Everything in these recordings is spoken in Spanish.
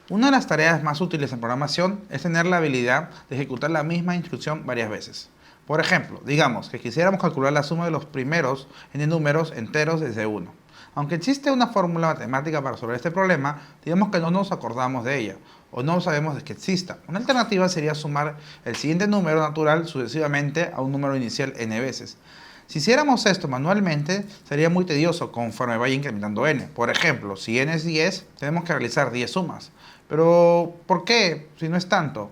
Una de las tareas más útiles en programación es tener la habilidad de ejecutar la misma instrucción varias veces. Por ejemplo, digamos que quisiéramos calcular la suma de los primeros n números enteros desde 1. Aunque existe una fórmula matemática para resolver este problema, digamos que no nos acordamos de ella o no sabemos de que exista. Una alternativa sería sumar el siguiente número natural sucesivamente a un número inicial n veces. Si hiciéramos esto manualmente, sería muy tedioso conforme vaya incrementando n. Por ejemplo, si n es 10, tenemos que realizar 10 sumas. Pero, ¿por qué? Si no es tanto.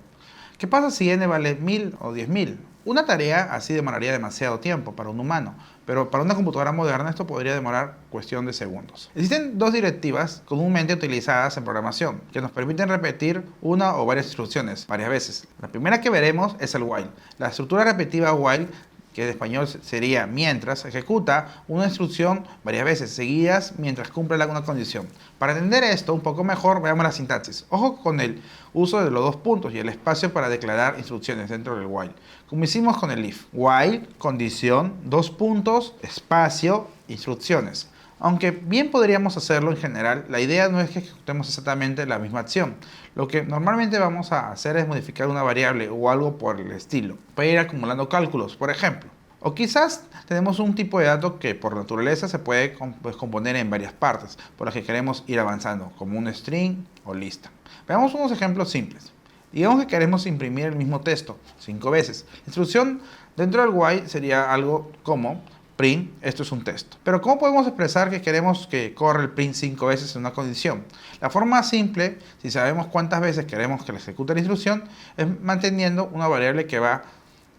¿Qué pasa si n vale 1000 o 10.000? Una tarea así demoraría demasiado tiempo para un humano, pero para una computadora moderna esto podría demorar cuestión de segundos. Existen dos directivas comúnmente utilizadas en programación que nos permiten repetir una o varias instrucciones varias veces. La primera que veremos es el while. La estructura repetitiva while, que en español sería mientras, ejecuta una instrucción varias veces seguidas mientras cumple alguna condición. Para entender esto un poco mejor, veamos la sintaxis. Ojo con el uso de los dos puntos y el espacio para declarar instrucciones dentro del while, como hicimos con el if. While, condición, dos puntos, espacio, instrucciones. Aunque bien podríamos hacerlo en general, la idea no es que ejecutemos exactamente la misma acción. Lo que normalmente vamos a hacer es modificar una variable o algo por el estilo, para ir acumulando cálculos, por ejemplo. O quizás tenemos un tipo de dato que por naturaleza se puede componer en varias partes, por las que queremos ir avanzando, como un string o lista. Veamos unos ejemplos simples. Digamos que queremos imprimir el mismo texto 5 veces. La instrucción dentro del while sería algo como print, esto es un texto. Pero ¿cómo podemos expresar que queremos que corra el print 5 veces en una condición? La forma simple, si sabemos cuántas veces queremos que le ejecute la instrucción, es manteniendo una variable que va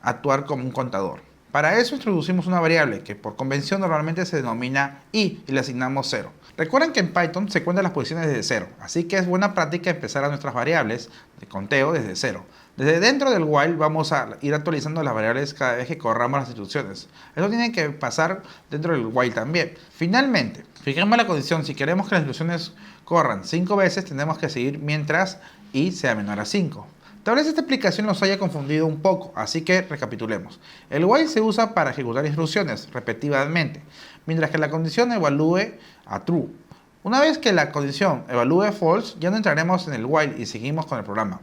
a actuar como un contador. Para eso introducimos una variable que por convención normalmente se denomina i y le asignamos 0. Recuerden que en Python se cuentan las posiciones desde 0, así que es buena práctica empezar a nuestras variables de conteo desde 0. Desde dentro del while vamos a ir actualizando las variables cada vez que corramos las instrucciones. Eso tiene que pasar dentro del while también. Finalmente, fijemos la condición, si queremos que las instrucciones corran 5 veces, tenemos que seguir mientras i sea menor a 5. Tal vez esta explicación nos haya confundido un poco, así que recapitulemos. El while se usa para ejecutar instrucciones repetidamente, mientras que la condición evalúe a true. Una vez que la condición evalúe false, ya no entraremos en el while y seguimos con el programa.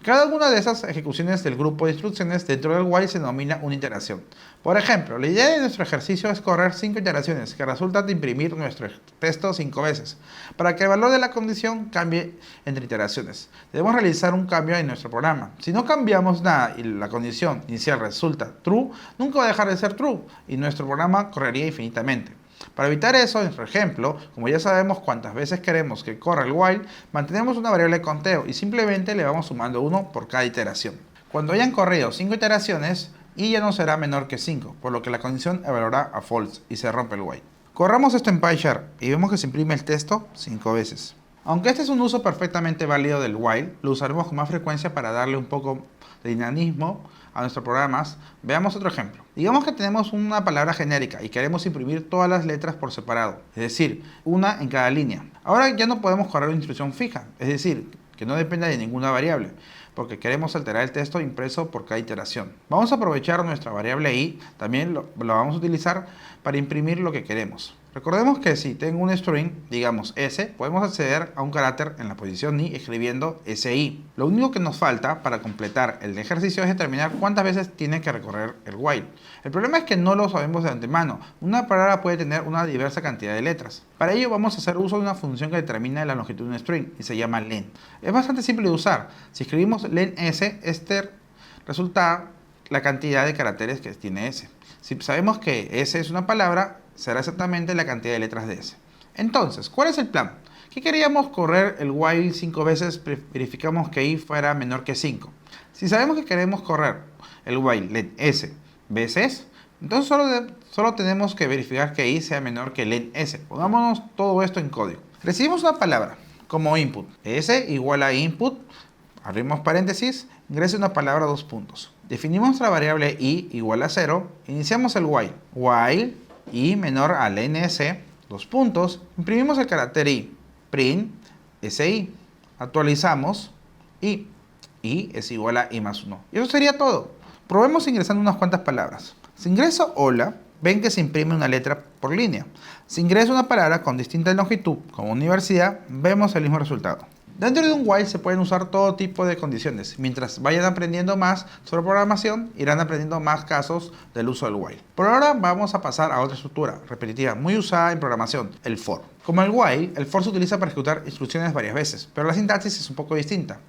Cada una de esas ejecuciones del grupo de instrucciones dentro del while se denomina una iteración. Por ejemplo, la idea de nuestro ejercicio es correr 5 iteraciones que resultan de imprimir nuestro texto 5 veces. Para que el valor de la condición cambie entre iteraciones, debemos realizar un cambio en nuestro programa. Si no cambiamos nada y la condición inicial resulta true, nunca va a dejar de ser true y nuestro programa correría infinitamente. Para evitar eso, en nuestro ejemplo, como ya sabemos cuántas veces queremos que corra el while, mantenemos una variable de conteo y simplemente le vamos sumando 1 por cada iteración. Cuando hayan corrido 5 iteraciones, i ya no será menor que 5, por lo que la condición evaluará a false y se rompe el while. Corramos esto en PyCharm y vemos que se imprime el texto 5 veces. Aunque este es un uso perfectamente válido del while, lo usaremos con más frecuencia para darle un poco de dinamismo a nuestros programas. Veamos otro ejemplo. Digamos que tenemos una palabra genérica y queremos imprimir todas las letras por separado, es decir, una en cada línea. Ahora ya no podemos correr una instrucción fija, es decir, que no dependa de ninguna variable, porque queremos alterar el texto impreso por cada iteración. Vamos a aprovechar nuestra variable i, también lo vamos a utilizar para imprimir lo que queremos. Recordemos que si tengo un string, digamos s, podemos acceder a un carácter en la posición i escribiendo si. Lo único que nos falta para completar el ejercicio es determinar cuántas veces tiene que recorrer el while. El problema es que no lo sabemos de antemano. Una palabra puede tener una diversa cantidad de letras. Para ello vamos a hacer uso de una función que determina la longitud de un string y se llama len. Es bastante simple de usar. Si escribimos len s, este resulta la cantidad de caracteres que tiene s. Si sabemos que s es una palabra, será exactamente la cantidad de letras de s. Entonces, ¿cuál es el plan? ¿Qué queríamos correr el while 5 veces? Verificamos que i fuera menor que 5. Si sabemos que queremos correr el while len s veces, entonces solo tenemos que verificar que i sea menor que len s. Pongámonos todo esto en código. Recibimos una palabra como input. S igual a input, abrimos paréntesis, ingrese una palabra dos puntos. Definimos nuestra variable i igual a 0, iniciamos el while. While i menor a len s, dos puntos, imprimimos el carácter i, print si, actualizamos i es igual a i más 1. Y eso sería todo. Probemos ingresando unas cuantas palabras. Si ingreso hola, ven que se imprime una letra por línea. Si ingreso una palabra con distinta longitud, como universidad, vemos el mismo resultado. Dentro de un while se pueden usar todo tipo de condiciones. Mientras vayan aprendiendo más sobre programación, irán aprendiendo más casos del uso del while. Por ahora vamos a pasar a otra estructura repetitiva muy usada en programación, el for. Como el while, el for se utiliza para ejecutar instrucciones varias veces, pero la sintaxis es un poco distinta.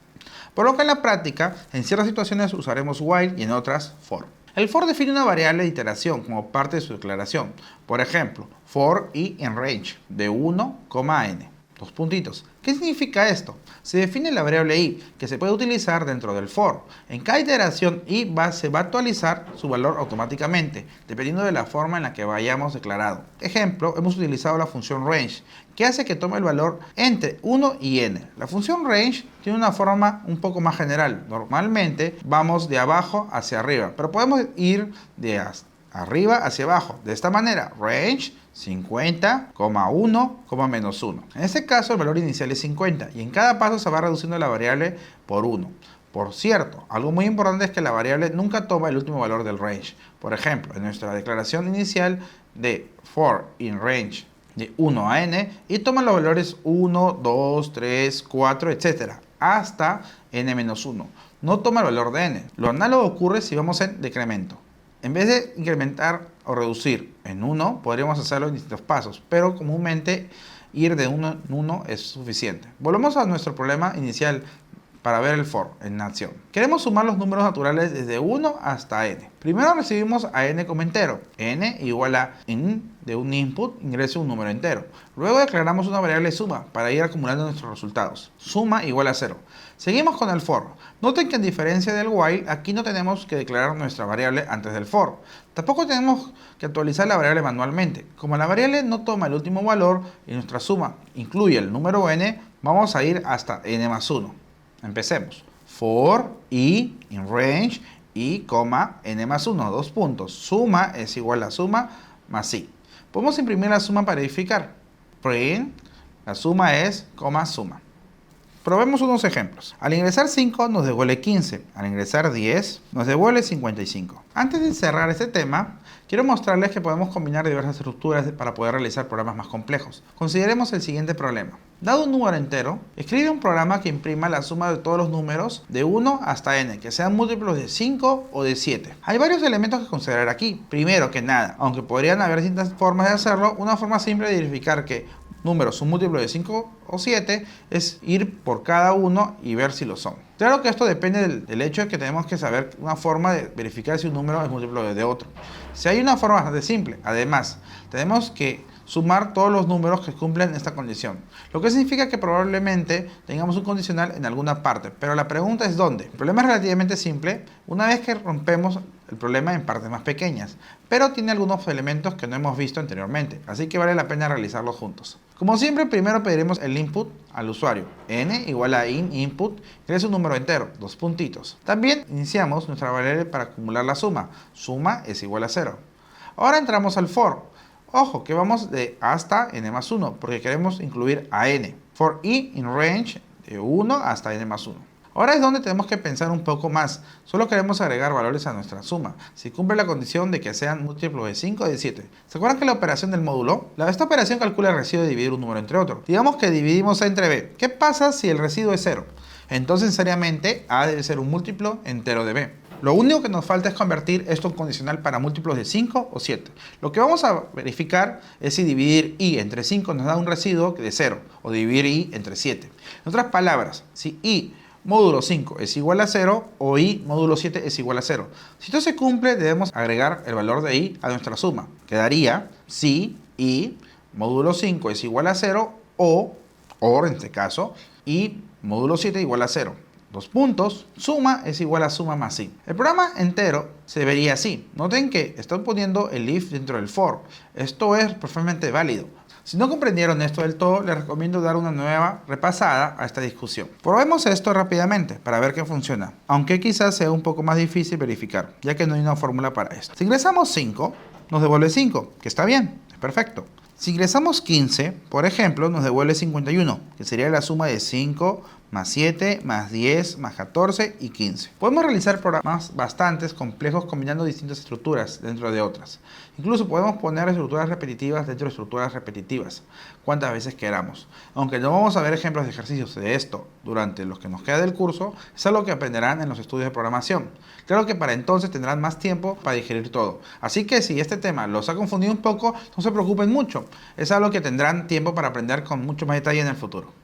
Por lo que en la práctica, en ciertas situaciones usaremos while y en otras for. El for define una variable de iteración como parte de su declaración. Por ejemplo, for i in range de 1, n. Dos puntitos. ¿Qué significa esto? Se define la variable i, que se puede utilizar dentro del for. En cada iteración i se va a actualizar su valor automáticamente, dependiendo de la forma en la que vayamos declarado. Ejemplo, hemos utilizado la función range, que hace que tome el valor entre 1 y n. La función range tiene una forma un poco más general. Normalmente vamos de abajo hacia arriba, pero podemos ir de arriba hacia abajo. De esta manera, range 50, 1, menos 1. En este caso el valor inicial es 50 y en cada paso se va reduciendo la variable por 1. Por cierto, algo muy importante es que la variable nunca toma el último valor del range. Por ejemplo, en nuestra declaración inicial de for in range de 1 a n y toma los valores 1, 2, 3, 4, etc. hasta n-1. No toma el valor de n. Lo análogo ocurre si vamos en decremento. En vez de incrementar o reducir en 1, podríamos hacerlo en distintos pasos, pero comúnmente ir de 1 en 1 es suficiente. Volvemos a nuestro problema inicial para ver el for en acción. Queremos sumar los números naturales desde 1 hasta n. Primero recibimos a n como entero. N igual a in de un input ingrese un número entero. Luego declaramos una variable suma para ir acumulando nuestros resultados. Suma igual a 0. Seguimos con el for. Noten que en diferencia del while, aquí no tenemos que declarar nuestra variable antes del for. Tampoco tenemos que actualizar la variable manualmente. Como la variable no toma el último valor y nuestra suma incluye el número n, vamos a ir hasta n+1. Empecemos. For i in range i, n+1, dos puntos. Suma es igual a suma más i. Podemos imprimir la suma para verificar. Print, la suma es, suma. Probemos unos ejemplos. Al ingresar 5 nos devuelve 15, al ingresar 10 nos devuelve 55. Antes de cerrar este tema, quiero mostrarles que podemos combinar diversas estructuras para poder realizar programas más complejos. Consideremos el siguiente problema. Dado un número entero, escribe un programa que imprima la suma de todos los números de 1 hasta n, que sean múltiplos de 5 o de 7. Hay varios elementos que considerar aquí. Primero que nada, aunque podrían haber distintas formas de hacerlo, una forma simple de verificar que números son múltiplos de 5 o 7 es ir por cada uno y ver si lo son. Claro que esto depende del hecho de que tenemos que saber una forma de verificar si un número es múltiplo de otro. Si hay una forma bastante simple, además, tenemos que sumar todos los números que cumplen esta condición. Lo que significa que probablemente tengamos un condicional en alguna parte, pero la pregunta es ¿dónde? El problema es relativamente simple una vez que rompemos el problema en partes más pequeñas, pero tiene algunos elementos que no hemos visto anteriormente, así que vale la pena realizarlos juntos. Como siempre, primero pediremos el input al usuario. N igual a input, que es un número entero, dos puntitos. También iniciamos nuestra variable para acumular la suma. Suma es igual a 0. Ahora entramos al for. Ojo, que vamos de hasta n+1, porque queremos incluir a n. For i in range de 1 hasta n+1. Ahora es donde tenemos que pensar un poco más. Solo queremos agregar valores a nuestra suma. Si cumple la condición de que sean múltiplos de 5 o de 7. ¿Se acuerdan que la operación del módulo? Esta operación calcula el residuo de dividir un número entre otro. Digamos que dividimos a entre b. ¿Qué pasa si el residuo es 0? Entonces necesariamente a debe ser un múltiplo entero de b. Lo único que nos falta es convertir esto en condicional para múltiplos de 5 o 7. Lo que vamos a verificar es si dividir i entre 5 nos da un residuo de 0 o dividir i entre 7. En otras palabras, si i módulo 5 es igual a 0 o i módulo 7 es igual a 0. Si esto se cumple, debemos agregar el valor de i a nuestra suma. Quedaría si i módulo 5 es igual a 0 o en este caso, i módulo 7 igual a 0. Dos puntos, suma es igual a suma más i. El programa entero se vería así. Noten que estoy poniendo el if dentro del for. Esto es perfectamente válido. Si no comprendieron esto del todo, les recomiendo dar una nueva repasada a esta discusión. Probemos esto rápidamente para ver qué funciona, aunque quizás sea un poco más difícil verificar, ya que no hay una fórmula para esto. Si ingresamos 5, nos devuelve 5, que está bien, es perfecto. Si ingresamos 15, por ejemplo, nos devuelve 51, que sería la suma de 5 más 7, más 10, más 14 y 15. Podemos realizar programas bastante complejos combinando distintas estructuras dentro de otras. Incluso podemos poner estructuras repetitivas dentro de estructuras repetitivas, cuantas veces queramos. Aunque no vamos a ver ejemplos de ejercicios de esto durante los que nos queda del curso, es algo que aprenderán en los estudios de programación. Claro que para entonces tendrán más tiempo para digerir todo. Así que si este tema los ha confundido un poco, no se preocupen mucho. Es algo que tendrán tiempo para aprender con mucho más detalle en el futuro.